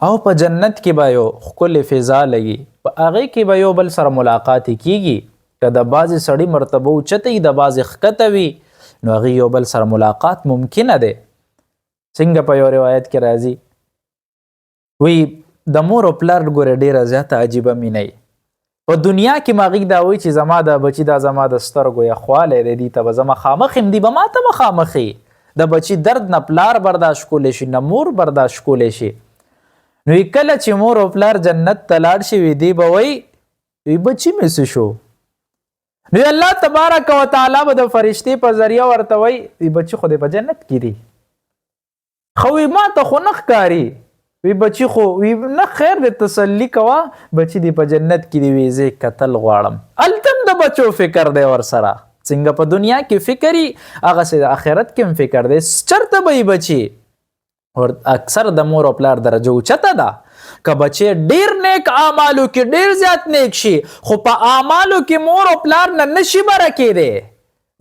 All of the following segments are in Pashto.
او په جنت کې به یو ښکلې فضا لګي، په هغې کې به یو بل سره ملاقات کیږي. که د بعضې سړي مرتبه اوچته وي، د بعضې ښکته وي، نو هغې یو بل سره ملاقات ممکنه دی. څنګه په یو روایت کې راځي، وی د مور او پلار ګوره ډېره زیاته عجیبه مینه وي. په دنیا کې ماغې دا وایي چې زما د بچي دا زما د سترګو یخوالی دی، دې ته به زه مخامخ یم، دي به ما ته مخامخ یي. د بچي درد نه پلار برداشت کولی شي، نه مور برداشت کولی شي. نو کله چې مور او پلار جنت ته لاړ شي، وی دی به وایي بچي مې څه شو؟ نو الله تبارک وتعالی به د فرشتې په ذریعه ورته وایي بچي خو دې په جنت کې دي. خو وی ما ته خو نه ښکاري، وی بچی خو وی نه خیر د تسلی کوه، بچی دی په جنت کې دی، وی زه کتل غواړم. التم د بچو فکر دی ورسره، څنګه په دنیا کې فکري هغسې د آخرت کې هم فکر دی. چرته به یې بچي اکثر د مور او پلار درجه اوچته ده. که بچی ډیر نیک اعمالو کې ډیر زیات نیک شي، خو په اعمالو کې مور او پلار نه نشي برکېدی،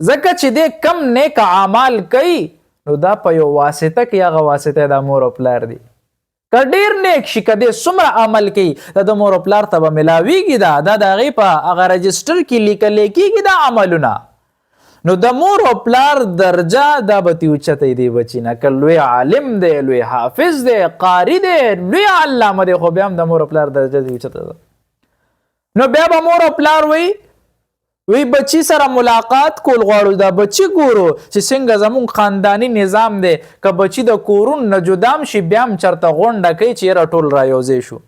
ځکه چې دی کم نیک اعمال کوي نو دا په یو واسطه کې، هغه واسطه د مور او پلار دی. که ډیر نیک شي، که دی څومره عمل کوي، دا د مور او پلار ته به میلاویږي، دا د هغې په هغه رجسټر کې لیکلی کېږي دا عملونه. نو د مور او پلار درجه دا به تې اوچته دی بچي نه. که لوی عالم دی، لوی حافظ دی، قاري دی، لوی علامه دی، خو بیا هم د مور او پلار درجه دی اوچته ده. نو بیا به مور او پلار وی بچی سره ملاقات کول غواړو، دا بچی ګورو چې څنګه زمون خاندانی نظام دی. که بچی د کورون نه جدام شي، بیا هم چرته غونډه کوي چې یاره ټول را یوځای شو.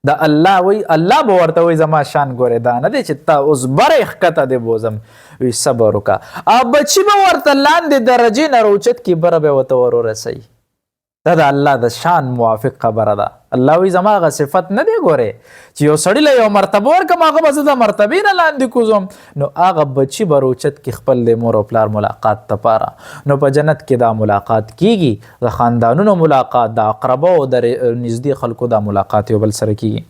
د الله وی الله به ورته وی زما شان ګورې دا نه دی چې تا اوس بره ښکته دی بوزم، وی صبر وکړه. او بچی به ورته لاندې درجې نه راوچت کي، بره به ورته ور ورسوي. دا د الله د شان موافق خبره ده. الله وی زما هغه صفت نه دی ګورې چې یو سړي له یو مرتبه ورکړم، هغه به زه د مرتبې نه لاندې کوزم. نو هغه بچي به روچت کې خپل د مور او پلار ملاقات دپاره. نو په جنت کې دا ملاقات کیږي، د خاندانونو ملاقات، د اقرباو د نږدې خلکو دا ملاقات یو بل سره کیږي.